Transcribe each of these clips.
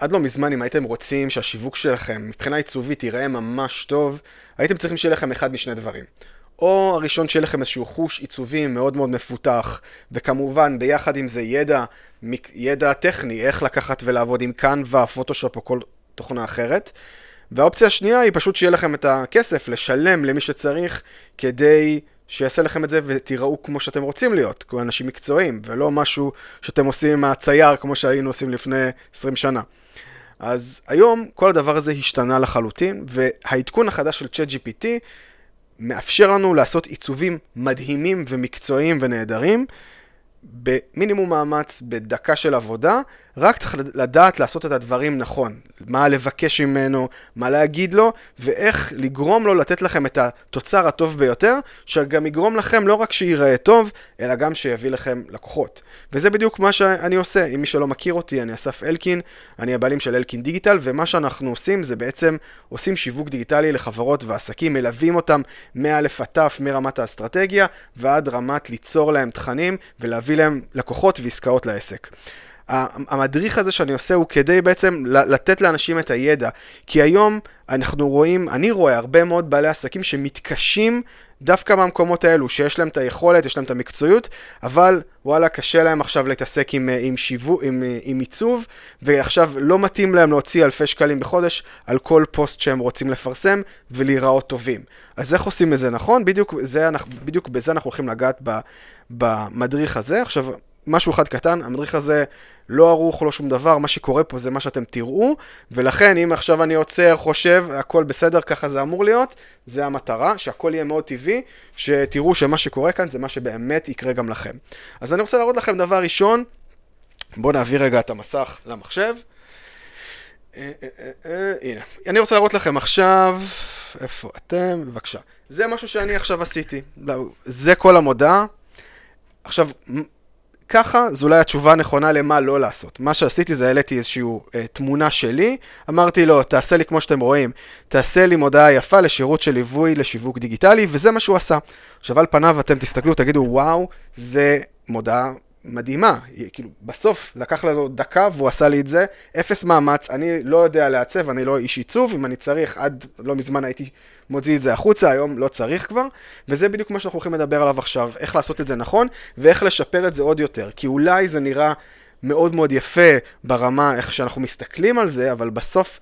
עד לא מזמן, אם הייתם רוצים שהשיווק שלכם מבחינה עיצובית ייראה ממש טוב, הייתם צריכים שיהיה לכם אחד משני דברים. או הראשון שיהיה לכם איזשהו חוש עיצובי מאוד מאוד מפותח, וכמובן ביחד עם זה ידע טכני, איך לקחת ולעבוד עם קנווה, פוטושופ או כל תוכנה אחרת. והאופציה השנייה היא פשוט שיהיה לכם את הכסף לשלם למי שצריך כדי שיעשה לכם את זה ותיראו כמו שאתם רוצים להיות, כמו אנשים מקצועיים, ולא משהו שאתם עושים עם הצייר כמו שהיינו עושים לפני 20 שנה. אז היום כל הדבר הזה השתנה לחלוטין, והעדכון החדש של ChatGPT מאפשר לנו לעשות עיצובים מדהימים ומקצועיים ונהדרים, במינימום מאמץ, בדקה של עבודה, רק צריך לדעת לעשות את הדברים נכון. מה לבקש ממנו, מה להגיד לו, ואיך לגרום לו לתת לכם את התוצר הטוב ביותר, שגם יגרום לכם לא רק שיראה טוב, אלא גם שיביא לכם לקוחות. וזה בדיוק מה שאני עושה. אם מי שלא מכיר אותי, אני אסף אלקין, אני הבעלים של אלקין דיגיטל, ומה שאנחנו עושים זה בעצם עושים שיווק דיגיטלי לחברות ועסקים, מלווים אותם מאלף עד תף, מרמת האסטרטגיה, ועד רמת ליצור להם תכנים, ולהביא להם לקוחות ועסקאות לעסק. המדריך הזה שאני עושה הוא כדי בעצם לתת לאנשים את הידע, כי היום אני רואה הרבה מאוד בעלי עסקים שמתקשים דווקא במקומות האלו, שיש להם את היכולת, יש להם את המקצועיות, אבל וואלה, קשה להם עכשיו להתעסק עם עיצוב, ועכשיו לא מתאים להם להוציא אלפי שקלים בחודש על כל פוסט שהם רוצים לפרסם ולהיראות טובים. אז איך עושים את זה נכון? בדיוק בזה אנחנו הולכים לגעת במדריך הזה. עכשיו, משהו אחד קטן, המדריך הזה לא ערוך, לא שום דבר, מה שקורה פה זה מה שאתם תראו, ולכן אם עכשיו אני עוצר, חושב, הכל בסדר, ככה זה אמור להיות, זה המטרה, שהכל יהיה מאוד טבעי, שתראו שמה שקורה כאן זה מה שבאמת יקרה גם לכם. אז אני רוצה להראות לכם דבר ראשון, בואו נעביר רגע את המסך למחשב. הנה, אני רוצה להראות לכם עכשיו, איפה אתם? בבקשה. זה משהו שאני עכשיו עשיתי, זה כל המודעה. עכשיו, ככה, זו אולי התשובה הנכונה למה לא לעשות. מה שעשיתי זה העליתי איזושהי תמונה שלי, אמרתי לו, תעשה לי כמו שאתם רואים, תעשה לי מודעה יפה לשירות של ליווי לשיווק דיגיטלי, וזה מה שהוא עשה. עכשיו על פניו אתם תסתכלו, תגידו, וואו, זה מודעה מדהימה. כאילו, בסוף לקח לנו דקה והוא עשה לי את זה, אפס מאמץ, אני לא יודע לעצב, אני לא איש עיצוב, אם אני צריך, עד לא מזמן הייתי מוציא את זה החוצה, היום לא צריך כבר, וזה בדיוק מה שאנחנו הולכים לדבר עליו עכשיו, איך לעשות את זה נכון, ואיך לשפר את זה עוד יותר, כי אולי זה נראה מאוד מאוד יפה ברמה, איך שאנחנו מסתכלים על זה, אבל בסוף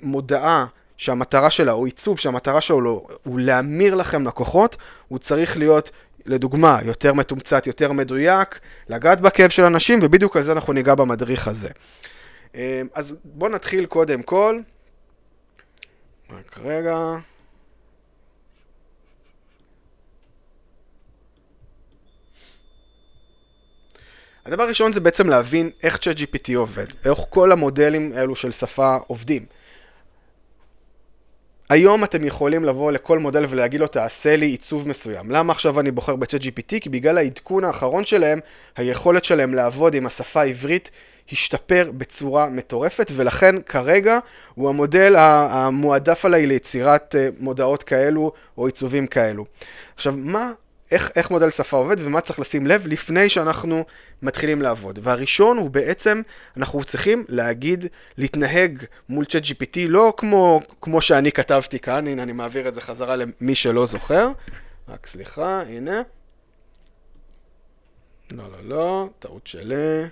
מודעה שהמטרה שלה, או עיצוב שהמטרה שלו הוא להמיר לכם לקוחות, הוא צריך להיות, לדוגמה, יותר מתומצת, יותר מדויק, לגעת בכאב של אנשים, ובדיוק על זה אנחנו ניגע במדריך הזה. אז בואו נתחיל קודם כל, רק רגע. הדבר הראשון זה בעצם להבין איך ChatGPT עובד, איך כל המודלים האלו של שפה עובדים. היום אתם יכולים לבוא לכל מודל ולהגיד לו, תעשה לי עיצוב מסוים. למה עכשיו אני בוחר ב-ChatGPT? כי בגלל העדכון האחרון שלהם, היכולת שלהם לעבוד עם השפה העברית השתפר בצורה מטורפת, ולכן כרגע הוא המודל המועדף עליי ליצירת מודעות כאלו או עיצובים כאלו. עכשיו, איך מודל שפה עובד ומה צריך לשים לב לפני שאנחנו מתחילים לעבוד. והראשון הוא בעצם, אנחנו צריכים להתנהג מול ChatGPT, לא כמו שאני כתבתי כאן, הנה אני מעביר את זה חזרה למי שלא זוכר. רק סליחה, הנה. לא, טעות שלי.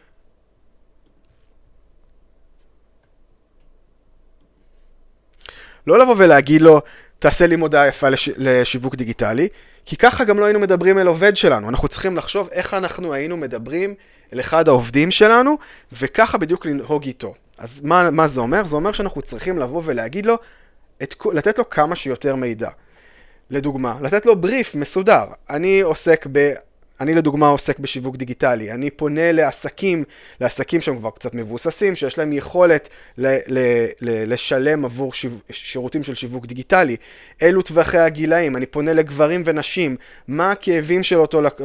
לא לבוא ולהגיד לו, תעשה לי מודעה יפה לשיווק דיגיטלי, כי ככה גם לא היינו מדברים אל עובד שלנו. אנחנו צריכים לחשוב איך אנחנו היינו מדברים אל אחד העובדים שלנו, וככה בדיוק לנהוג איתו. אז מה זה אומר? זה אומר שאנחנו צריכים לבוא ולהגיד לו, לתת לו כמה שיותר מידע. לדוגמה, לתת לו בריף מסודר. אני לדוגמה עוסק בשיווק דיגיטלי, אני פונה לעסקים שהם כבר קצת מבוססים, שיש להם יכולת לשלם עבור שירותים של שיווק דיגיטלי, אילו טווחי הגילאים, אני פונה לגברים ונשים, מה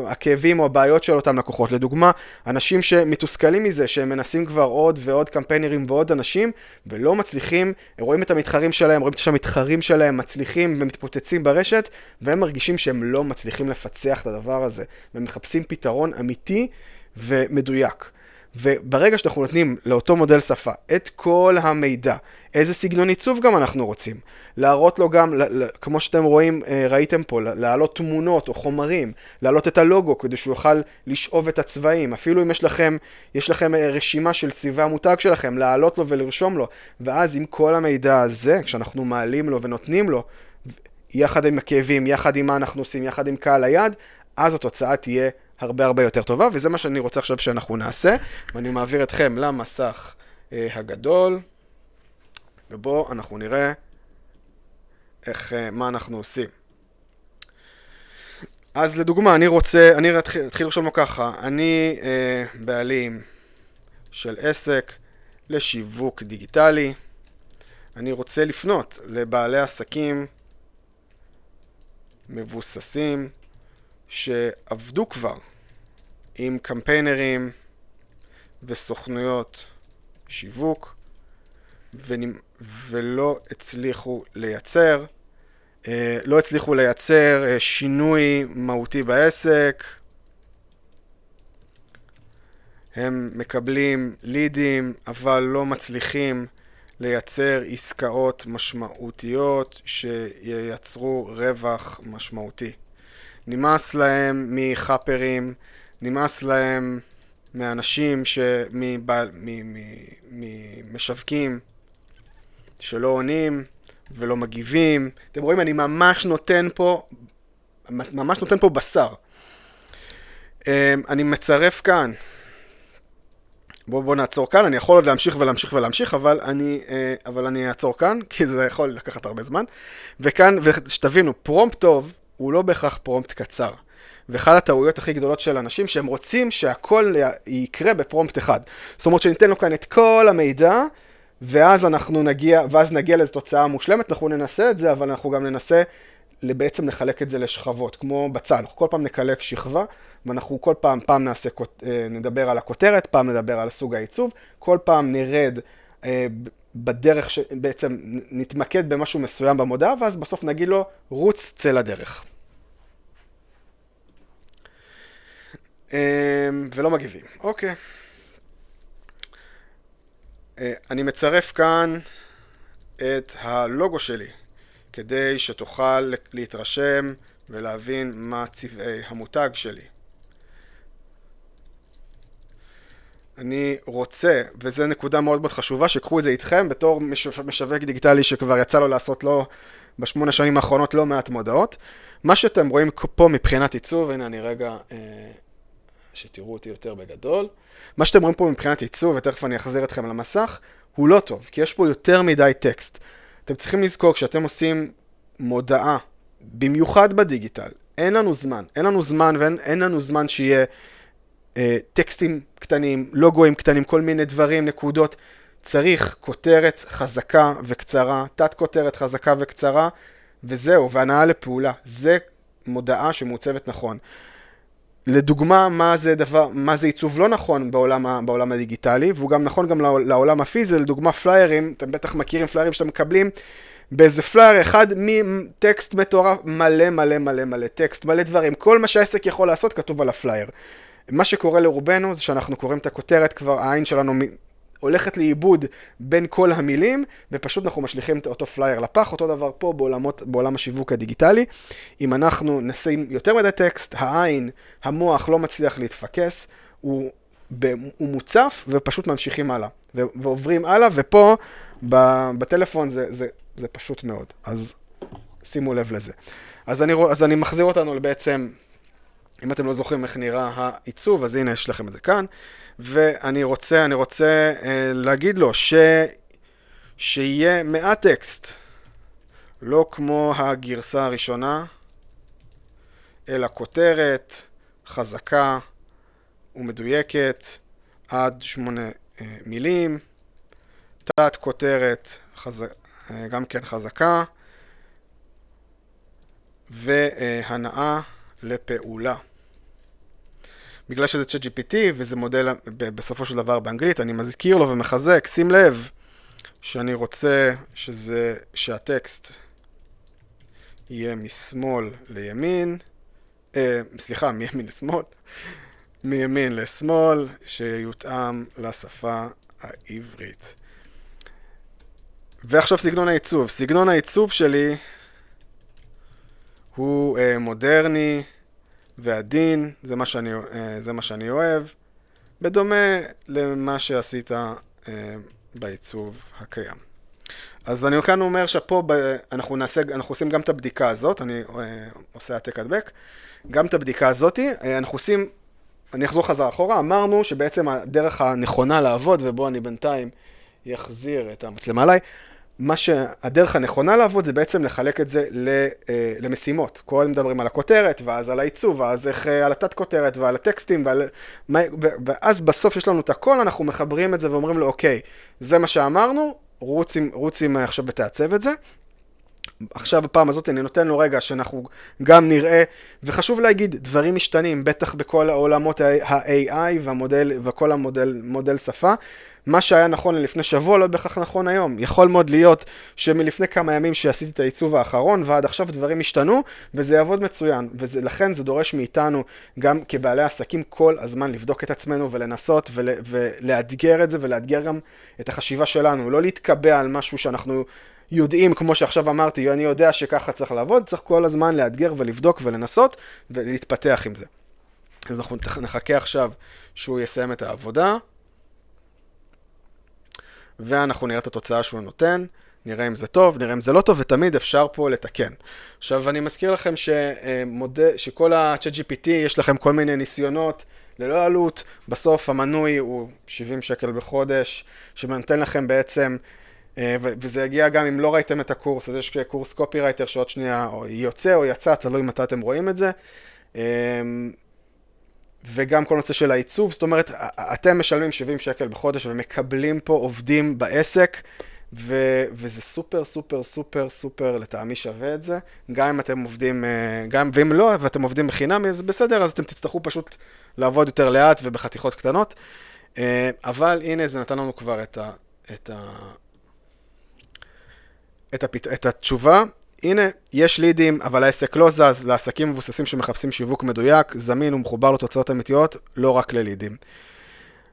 הכאבים או הבעיות של אותם לקוחות, לדוגמה, אנשים שמתוסכלים מזה, שהם מנסים כבר עוד ועוד קמפיינרים ועוד אנשים, ולא מצליחים, רואים את המתחרים שלהם, רואים שהמתחרים שלהם מצליחים ומתפוצצים ברשת, והם מרגישים שהם לא מצליחים לפצח את הדבר הזה, ומחפשים פתרון אמיתי ומדויק. וברגע שאנחנו נותנים לאותו מודל שפה את כל המידע, איזה סגנון עיצוב גם אנחנו רוצים, להראות לו גם, כמו שאתם רואים, ראיתם פה, להעלות תמונות או חומרים, להעלות את הלוגו כדי שהוא יוכל לשאוב את הצבעים, אפילו אם יש לכם רשימה של צבעי המותג שלכם, להעלות לו ולרשום לו, ואז עם כל המידע הזה, כשאנחנו מעלים לו ונותנים לו, יחד עם הכאבים, יחד עם מה אנחנו עושים, יחד עם קהל היד, אז התוצאה תהיה הרבה הרבה יותר טובה, וזה מה שאני רוצה עכשיו שאנחנו נעשה, ואני מעביר אתכם למסך הגדול, ובו אנחנו נראה מה אנחנו עושים. אז לדוגמה, אני אתחיל לרשום לו ככה, אני בעלים של עסק לשיווק דיגיטלי, אני רוצה לפנות לבעלי עסקים מבוססים שעבדו כבר עם קמפיינרים וסוכנויות שיווק ולא הצליחו לייצר שינוי מהותי בעסק. הם מקבלים לידים אבל לא מצליחים לייצר עסקאות משמעותיות שייצרו רווח משמעותי. נמאס להם מחפרים, נמאס להם מאנשים, ממשווקים שלא עונים ולא מגיבים. אתם רואים, אני ממש נותן פה בשר. אני מצרף כאן. בואו נעצור כאן, אני יכול עוד להמשיך, אבל אני אעצור כאן, כי זה יכול לקחת הרבה זמן. וכאן, ושתבינו, פרומפט טוב הוא לא בהכרח פרומפט קצר. ואחת הטעויות הכי גדולות של אנשים, שהם רוצים שהכל יקרה בפרומפט אחד. זאת אומרת שניתן לו כאן את כל המידע, ואז נגיע לאיזו תוצאה מושלמת, אנחנו ננסה את זה, אבל אנחנו גם ננסה בעצם לחלק את זה לשכבות, כמו בצד. אנחנו כל פעם נקלף שכבה, ואנחנו כל פעם נדבר על הכותרת, פעם נדבר על סוג העיצוב, כל פעם נרד בדרך שבעצם נתמקד במשהו מסוים במודעה, ואז בסוף נגיד לו, רוץ צא לדרך. ולא מגיבים. אוקיי. אני מצרף כאן את הלוגו שלי, כדי שתוכל להתרשם ולהבין מה צבעי המותג שלי. אני רוצה, וזו נקודה מאוד מאוד חשובה, שקחו את זה איתכם בתור משווק דיגיטלי שכבר יצא לו לעשות לו ב8 שנים האחרונות לא מעט מודעות. מה שאתם רואים פה מבחינת עיצוב, הנה אני רגע שתראו אותי יותר בגדול. מה שאתם רואים פה מבחינת עיצוב, ותכף אני אחזיר אתכם למסך, הוא לא טוב, כי יש פה יותר מדי טקסט. אתם צריכים לזכור, כשאתם עושים מודעה, במיוחד בדיגיטל, אין לנו זמן שיהיה טקסטים קטנים, לוגוים קטנים, כל מיני דברים, נקודות. צריך כותרת חזקה וקצרה, תת כותרת חזקה וקצרה, וזהו, והנאה לפעולה. זה מודעה שמעוצבת נכון. לדוגמה, מה זה עיצוב לא נכון בעולם הדיגיטלי, והוא גם נכון גם לעולם הפיזי, לדוגמה פליירים, אתם בטח מכירים פליירים שאתם מקבלים, באיזה פלייר אחד מטקסט מטורף, מלא טקסט, מלא דברים, כל מה שהעסק יכול לעשות כתוב על הפלייר. מה שקורה לרובנו זה שאנחנו קוראים את הכותרת, כבר העין שלנו הולכת לאיבוד בין כל המילים, ופשוט אנחנו משליכים את אותו פלייר לפח. אותו דבר פה בעולם השיווק הדיגיטלי. אם אנחנו נשים יותר מדי טקסט, העין, המוח לא מצליח להתפקס, הוא מוצף ופשוט ממשיכים הלאה. ועוברים הלאה, ופה בטלפון זה פשוט מאוד. אז שימו לב לזה. אז אני מחזיר אותנו בעצם, אם אתם לא זוכרים איך נראה העיצוב, אז הנה יש לכם את זה כאן. ואני רוצה להגיד לו שיהיה מעט טקסט, לא כמו הגרסה הראשונה, אלא כותרת חזקה ומדויקת, עד 8 מילים, תת כותרת גם כן חזקה, והנאה לפעולה. בגלל שזה ChatGPT וזה מודל בסופו של דבר באנגלית, אני מזכיר לו ומחזק, שים לב שאני רוצה שהטקסט יהיה משמאל לימין, מימין לשמאל, מימין לשמאל, שיותאם לשפה העברית. ועכשיו סגנון העיצוב. סגנון העיצוב שלי הוא מודרני ועדין, זה מה שאני אוהב, בדומה למה שעשית בעיצוב הקיים. אז אני כאן אומר שפה אנחנו עושים גם את הבדיקה הזאת, אני עושה העתק הדבק, גם את הבדיקה הזאת, אני אחזור חזרה אחורה, אמרנו שבעצם הדרך הנכונה לעבוד, ובו אני בינתיים יחזיר את המצלמה עליי, הדרך הנכונה לעבוד זה בעצם לחלק את זה למשימות. קודם מדברים על הכותרת, ואז על העיצוב, ואז על התת כותרת, ועל הטקסטים, ואז בסוף יש לנו את הכל, אנחנו מחברים את זה ואומרים לו, אוקיי, זה מה שאמרנו, רוצים עכשיו בתעצב את זה. עכשיו בפעם הזאת אני נותן לו רגע שאנחנו גם נראה, וחשוב להגיד, דברים משתנים, בטח בכל העולמות ה-AI וכל המודל שפה. מה שהיה נכון לפני שבוע לא בכך נכון היום. יכול מאוד להיות שמלפני כמה ימים שעשיתי את העיצוב האחרון, ועד עכשיו דברים השתנו, וזה יעבוד מצוין. ולכן זה דורש מאיתנו, גם כבעלי עסקים, כל הזמן לבדוק את עצמנו ולנסות ולאתגר את זה, ולאתגר גם את החשיבה שלנו. לא להתקבע על משהו שאנחנו יודעים, כמו שעכשיו אמרתי, אני יודע שככה צריך לעבוד, צריך כל הזמן לאתגר ולבדוק ולנסות ולהתפתח עם זה. אז אנחנו נחכה עכשיו שהוא יסיים את העבודה, ואנחנו נראה את התוצאה שהוא נותן, נראה אם זה טוב, נראה אם זה לא טוב, ותמיד אפשר פה לתקן. עכשיו אני מזכיר לכם שכל ה-ChatGPT יש לכם כל מיני ניסיונות ללא עלות, בסוף המנוי הוא 70 שקל בחודש, שנותן לכם בעצם, וזה יגיע גם אם לא ראיתם את הקורס, אז יש קורס קופירייטר שעוד שנייה יוצא או יצא, תלוי מתי אתם רואים את זה. וגם כל נושא של העיצוב, זאת אומרת, אתם משלמים 70 שקל בחודש ומקבלים פה עובדים בעסק, וזה סופר, סופר, סופר, סופר לטעמי שווה את זה. גם אם אתם עובדים, ואם לא, ואתם עובדים בחינם, אז בסדר, אז אתם תצטרכו פשוט לעבוד יותר לאט ובחתיכות קטנות. אבל הנה, זה נתן לנו כבר את התשובה. הנה, יש לידים, אבל העסק לא זז, לעסקים מבוססים שמחפשים שיווק מדויק, זמין ומחובר לתוצאות אמיתיות, לא רק ללידים.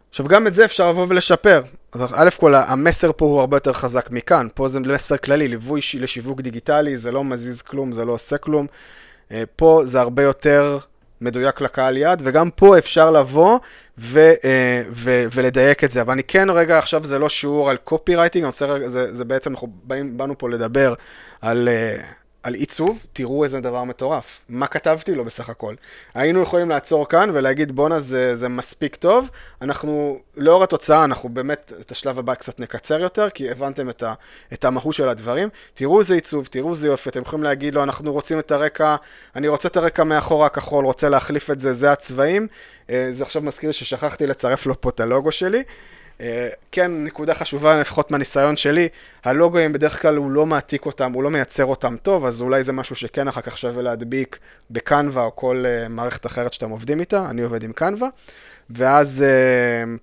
עכשיו, גם את זה אפשר לבוא ולשפר. אז א' כל, המסר פה הוא הרבה יותר חזק מכאן. פה זה מסר כללי, ליווי לשיווק דיגיטלי, זה לא מזיז כלום, זה לא עושה כלום. פה זה הרבה יותר מדויק לקהל יד, וגם פה אפשר לבוא ולדייק את זה. אבל אני כן רגע, עכשיו זה לא שיעור על קופירייטינג, זה בעצם, אנחנו באנו פה לדבר על עיצוב, תראו איזה דבר מטורף. מה כתבתי לו בסך הכל? היינו יכולים לעצור כאן ולהגיד, בונה, זה מספיק טוב. אנחנו, לאור התוצאה, אנחנו באמת את השלב הבא קצת נקצר יותר, כי הבנתם את המהות של הדברים. תראו איזה עיצוב, תראו איזה יופי. אתם יכולים להגיד לו, אנחנו רוצים את הרקע, אני רוצה את הרקע מאחורה הכחול, רוצה להחליף את זה, זה הצבעים. זה עכשיו מזכיר ששכחתי לצרף לו פה את הלוגו שלי. כן, נקודה חשובה, לפחות מהניסיון שלי, הלוגוים בדרך כלל הוא לא מעתיק אותם, הוא לא מייצר אותם טוב, אז אולי זה משהו שכן אחר כך שווה להדביק בקנווה או כל מערכת אחרת שאתם עובדים איתה, אני עובד עם קנווה, ואז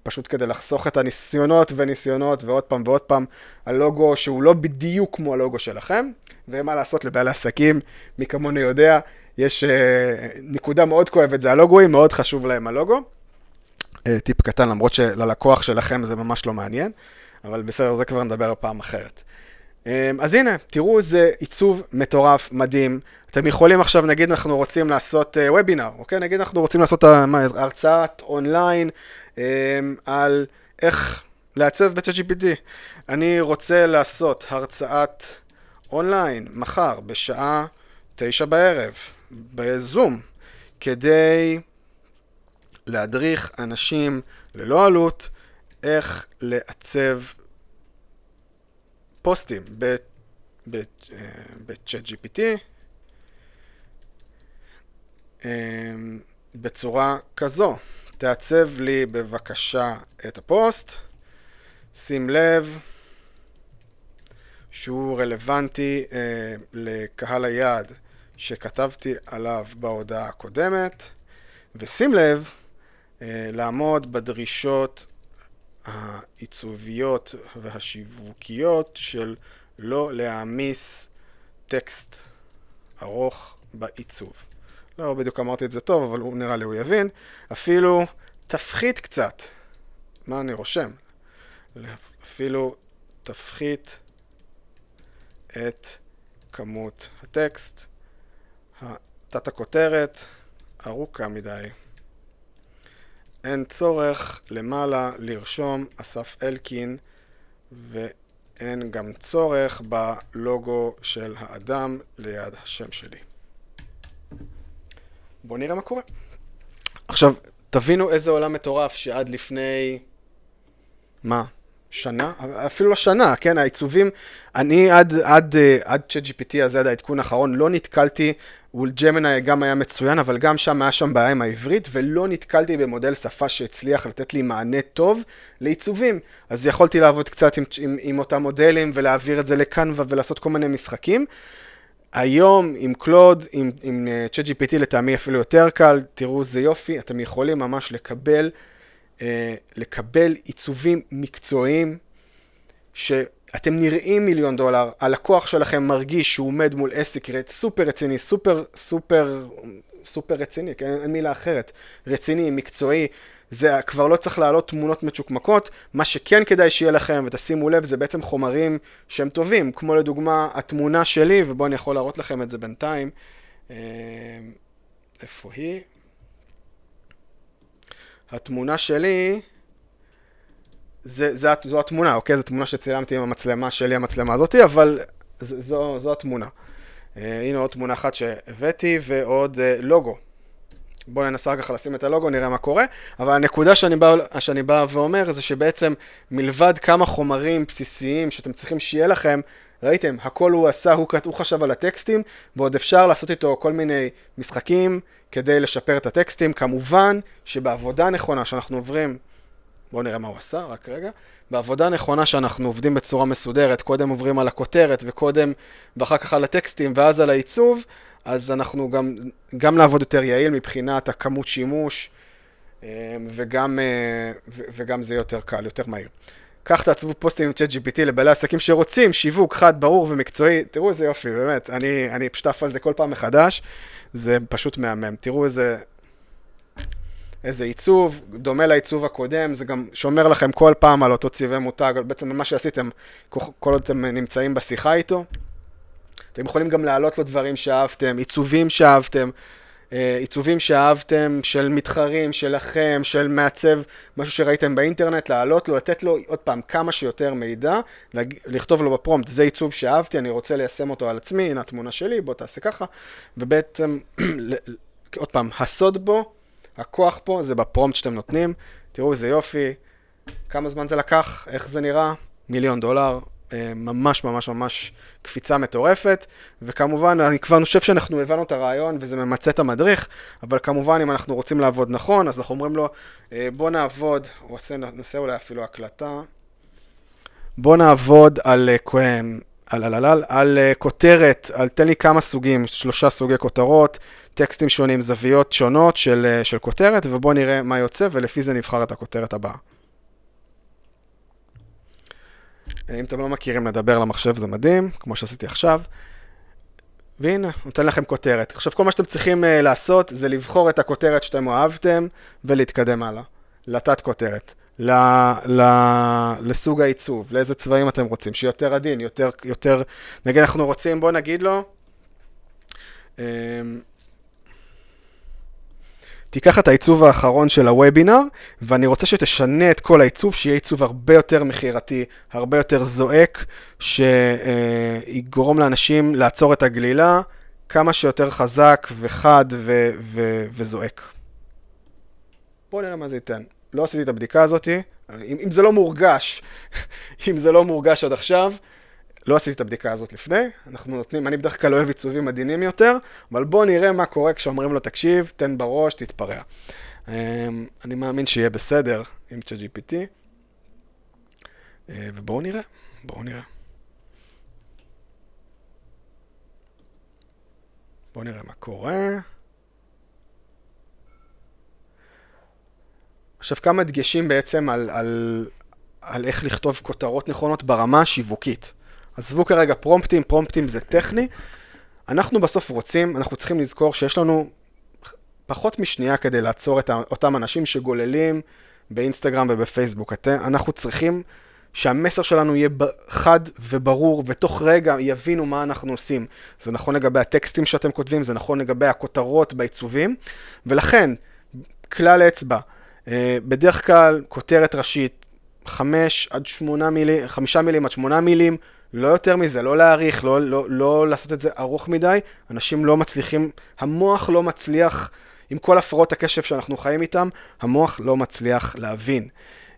פשוט כדי לחסוך את הניסיונות ועוד פעם, הלוגו שהוא לא בדיוק כמו הלוגו שלכם, ומה לעשות לבעלי עסקים, מי כמוני יודע, יש נקודה מאוד כואבת, זה הלוגוים, מאוד חשוב להם הלוגו, טיפ קטן, למרות שללקוח שלכם זה ממש לא מעניין, אבל בסדר, זה כבר נדבר פעם אחרת. אז הנה, תראו איזה עיצוב מטורף, מדהים. אתם יכולים עכשיו, נגיד אנחנו רוצים לעשות וובינר, אוקיי? נגיד אנחנו רוצים לעשות הרצאת אונליין על איך לעצב ב-ChatGPT. אני רוצה לעשות הרצאת אונליין מחר בשעה 9 בערב, בזום, כדי להדריך אנשים ללא עלות איך לעצב פוסטים ב-ChatGPT בצורה כזו. תעצב לי בבקשה את הפוסט, שים לב שהוא רלוונטי לקהל היעד שכתבתי עליו בהודעה הקודמת, ושים לב לעמוד בדרישות העיצוביות והשיווקיות של לא להעמיס טקסט ארוך בעיצוב. לא בדיוק אמרתי את זה טוב, אבל הוא נראה לי הוא יבין. אפילו תפחית קצת. מה אני רושם? אפילו תפחית את כמות הטקסט. תת הכותרת ארוכה מדי. אין צורך למעלה לרשום אסף אלקין, ואין גם צורך בלוגו של האדם ליד השם שלי. בואו נראה מה קורה. עכשיו, תבינו איזה עולם מטורף שעד לפני... מה? שנה? אפילו לא שנה, כן? העיצובים, אני עד ChatGPT הזה, עד העדכון האחרון, לא נתקלתי, ג'מיני גם היה מצוין, אבל גם שם היה שם בעיה עם העברית, ולא נתקלתי במודל שפה שהצליח לתת לי מענה טוב לעיצובים. אז יכולתי לעבוד קצת עם אותם מודלים, ולהעביר את זה לקנווה, ולעשות כל מיני משחקים. היום עם קלוד, עם ChatGPT לטעמי אפילו יותר קל, תראו זה יופי, אתם יכולים ממש לקבל עיצובים מקצועיים, שאתם נראים $1,000,000, הלקוח שלכם מרגיש שהוא עומד מול עסק סופר רציני, סופר רציני, אין מילה אחרת, רציני, מקצועי, זה כבר לא צריך לעלות תמונות מצ'וקמקות, מה שכן כדאי שיהיה לכם, ותשימו לב, זה בעצם חומרים שהם טובים, כמו לדוגמה התמונה שלי, ובואו אני יכול להראות לכם את זה בינתיים, איפה היא? התמונה שלי, זו התמונה, אוקיי? זו תמונה שצילמתי עם המצלמה שלי, המצלמה הזאת, אבל זו התמונה. הנה עוד תמונה אחת שהבאתי, ועוד לוגו. בואו ננסה רגע לשים את הלוגו, נראה מה קורה. אבל הנקודה שאני בא ואומר, זה שבעצם מלבד כמה חומרים בסיסיים שאתם צריכים שיהיה לכם, ראיתם, הכל הוא עשה, הוא חשב על הטקסטים, ועוד אפשר לעשות איתו כל מיני משחקים כדי לשפר את הטקסטים. כמובן שבעבודה נכונה שאנחנו עוברים, בואו נראה מה הוא עשה, רק רגע. בעבודה נכונה שאנחנו עובדים בצורה מסודרת, קודם עוברים על הכותרת ואחר כך על הטקסטים ואז על העיצוב, אז אנחנו גם לעבוד יותר יעיל מבחינת הכמות שימוש, וגם זה יותר קל, יותר מהיר. כך תעצבו פוסטים עם ChatGPT לבעלי עסקים שרוצים שיווק חד, ברור ומקצועי. תראו איזה יופי, באמת. אני פשוט עף על זה כל פעם מחדש. זה פשוט מהמם. תראו איזה עיצוב, דומה לעיצוב הקודם. זה גם שומר לכם כל פעם על אותו צבעי מותג. בעצם מה שעשיתם, כל עוד אתם נמצאים בשיחה איתו. אתם יכולים גם להעלות לו דברים שאהבתם, עיצובים שאהבתם של מתחרים, שלכם, של מעצב, משהו שראיתם באינטרנט, להעלות לו, לתת לו עוד פעם כמה שיותר מידע, לכתוב לו בפרומפט, זה עיצוב שאהבתי, אני רוצה ליישם אותו על עצמי, הנה התמונה שלי, בוא תעשה ככה, ובעצם, עוד פעם, הסוד בו, הכוח פה, זה בפרומפט שאתם נותנים, תראו איזה יופי, כמה זמן זה לקח, איך זה נראה, $1,000,000, ממש ממש ממש קפיצה מטורפת, וכמובן אני כבר חושב שאנחנו הבנו את הרעיון וזה ממצא את המדריך, אבל כמובן אם אנחנו רוצים לעבוד נכון, אז אנחנו אומרים לו בוא נעבוד, נעשה אולי אפילו הקלטה, בוא נעבוד על כותרת, תן לי כמה סוגים, 3 סוגי כותרות, טקסטים שונים, זוויות שונות של כותרת, ובוא נראה מה יוצא ולפי זה נבחר את הכותרת הבאה. אם אתם לא מכירים לדבר למחשב זה מדהים, כמו שעשיתי עכשיו. והנה, נותן לכם כותרת. עכשיו כל מה שאתם צריכים לעשות זה לבחור את הכותרת שאתם אוהבתם ולהתקדם הלאה. לתת כותרת. לסוג העיצוב, לאיזה צבעים אתם רוצים, שיותר עדין, יותר... נגיד אנחנו רוצים, בוא נגיד לו... תיקח את העיצוב האחרון של הוובינר, ואני רוצה שתשנה את כל העיצוב, שיהיה עיצוב הרבה יותר מחירתי, הרבה יותר זועק, שיגרום לאנשים לעצור את הגלילה, כמה שיותר חזק וחד וזועק. בואו נראה מה זה ייתן. לא עשיתי את הבדיקה הזאת, אם זה לא מורגש עד עכשיו, לא עשיתי את הבדיקה הזאת לפני, אנחנו נותנים, אני בדרך כלל אוהב עיצובים עדינים יותר, אבל בואו נראה מה קורה כשאומרים לו תקשיב, תן בראש, תתפרע. אני מאמין שיהיה בסדר עם ChatGPT, ובואו נראה, בואו נראה מה קורה. עכשיו כמה דגשים בעצם על איך לכתוב כותרות נכונות ברמה השיווקית. עזבו כרגע פרומפטים זה טכני. אנחנו בסוף אנחנו צריכים לזכור שיש לנו פחות משנייה כדי לעצור את אותם אנשים שגוללים באינסטגרם ובפייסבוק. אנחנו צריכים שהמסר שלנו יהיה חד וברור, ותוך רגע יבינו מה אנחנו עושים. זה נכון לגבי הטקסטים שאתם כותבים, זה נכון לגבי הכותרות בעיצובים, ולכן, כלל אצבע, בדרך כלל כותרת ראשית, 5 מילים עד 8 מילים, לא יותר מזה, לא להאריך, לא לעשות את זה ארוך מדי, אנשים לא מצליחים, המוח לא מצליח, עם כל הפרעות הקשב שאנחנו חיים איתם, המוח לא מצליח להבין.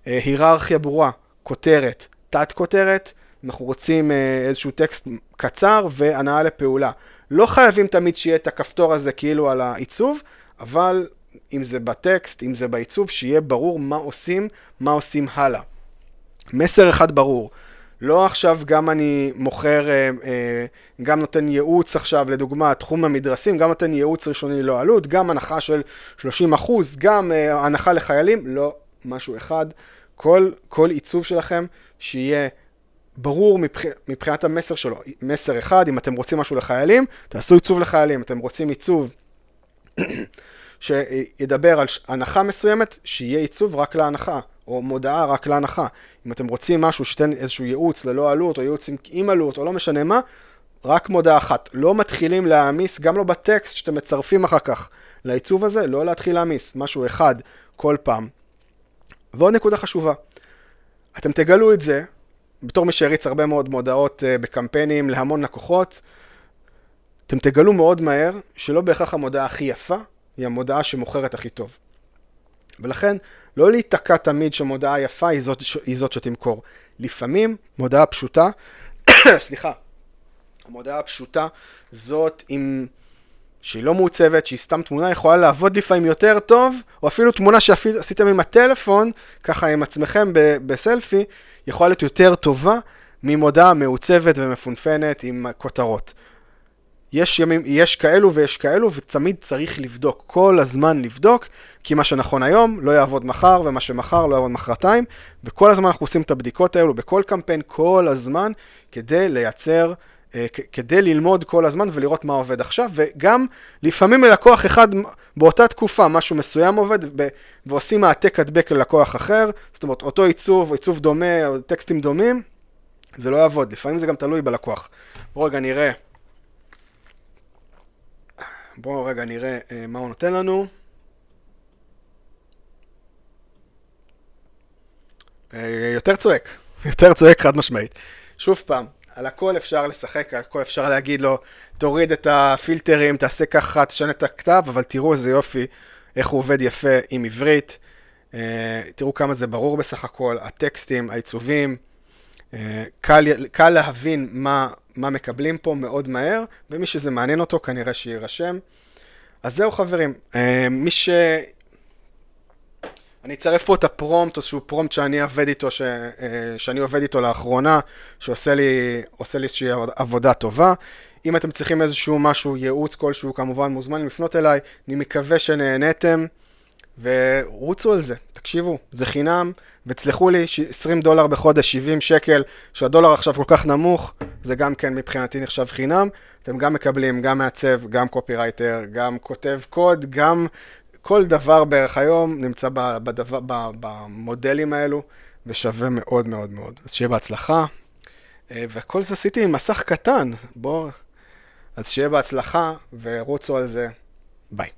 היררכיה ברורה, כותרת, תת כותרת, אנחנו רוצים איזשהו טקסט קצר והנאה לפעולה. לא חייבים תמיד שיהיה את הכפתור הזה כאילו על העיצוב, אבל אם זה בטקסט, אם זה בעיצוב, שיהיה ברור מה עושים הלאה. מסר אחד ברור. לא עכשיו גם אני מוכר, גם נותן ייעוץ עכשיו, לדוגמה, תחום המדרסים, גם נותן ייעוץ ראשוני לא עלות, גם הנחה של 30%, גם הנחה לחיילים, לא משהו אחד. כל עיצוב שלכם שיהיה ברור מבחינת המסר שלו. מסר אחד, אם אתם רוצים משהו לחיילים, תעשו עיצוב לחיילים. אתם רוצים עיצוב שידבר על הנחה מסוימת, שיהיה עיצוב רק להנחה, או מודעה רק להנחה. אם אתם רוצים משהו שתן איזשהו ייעוץ ללא עלות, או ייעוץ עם עלות, או לא משנה מה, רק מודעה אחת. לא מתחילים להעמיס, גם לא בטקסט שאתם מצרפים אחר כך לעיצוב הזה, לא להתחיל להעמיס, משהו אחד כל פעם. ועוד נקודה חשובה, אתם תגלו את זה, בתור מי שהריץ הרבה מאוד מודעות בקמפיינים להמון לקוחות, אתם תגלו מאוד מהר שלא בהכרח המודעה הכי יפה, היא המודעה שמוכרת הכי טוב. ולכן, לא להתקע תמיד שמודעה יפה היא זאת שתמכור. לפעמים, מודעה פשוטה, סליחה, המודעה הפשוטה זאת שהיא לא מעוצבת, שהיא סתם תמונה, יכולה לעבוד לפעמים יותר טוב, או אפילו תמונה שעשיתם עם הטלפון, ככה עם עצמכם בסלפי, יכולה להיות יותר טובה ממודעה מעוצבת ומפונפנת עם כותרות. יש כאלו ויש כאלו, ותמיד צריך לבדוק, כל הזמן לבדוק, כי מה שנכון היום לא יעבוד מחר, ומה שמחר לא יעבוד מחרתיים, וכל הזמן אנחנו עושים את הבדיקות האלו, בכל קמפיין כל הזמן, כדי ללמוד כל הזמן ולראות מה עובד עכשיו, וגם לפעמים ללקוח אחד באותה תקופה, משהו מסוים עובד, ועושים העתק הדבק ללקוח אחר, זאת אומרת, אותו עיצוב דומה, או טקסטים דומים, זה לא יעבוד, לפעמים זה גם תלוי בלקוח. בואו רגע נראה מה הוא נותן לנו. יותר צועק חד משמעית. שוב פעם, על הכל אפשר לשחק, על הכל אפשר להגיד לו, תוריד את הפילטרים, תעשה ככה, תשנה את הכתב, אבל תראו איזה יופי, איך הוא עובד יפה עם עברית. תראו כמה זה ברור בסך הכל, הטקסטים, העיצובים, קל להבין מה מקבלים פה מאוד מהר, ומי שזה מעניין אותו כנראה שירשם. אז זהו חברים, אני אצרף פה את הפרומפט, איזשהו פרומפט שאני עובד איתו לאחרונה, שעושה לי איזושהי עבודה טובה. אם אתם צריכים איזשהו משהו, ייעוץ כלשהו, כמובן מוזמנים לפנות אליי. אני מקווה שנהנתם, ורוצו על זה. תקשיבו, זה חינם, וצלחו לי $20 בחודש, 70 שקל, שהדולר עכשיו כל כך נמוך, זה גם כן מבחינתי נחשב חינם. אתם גם מקבלים, גם מעצב, גם קופירייטר, גם כותב קוד, גם כל דבר בערך היום נמצא במודלים האלו, ושווה מאוד מאוד מאוד. אז שיהיה בהצלחה. וכל זה עשיתי עם מסך קטן. אז שיהיה בהצלחה, ורוצו על זה. ביי.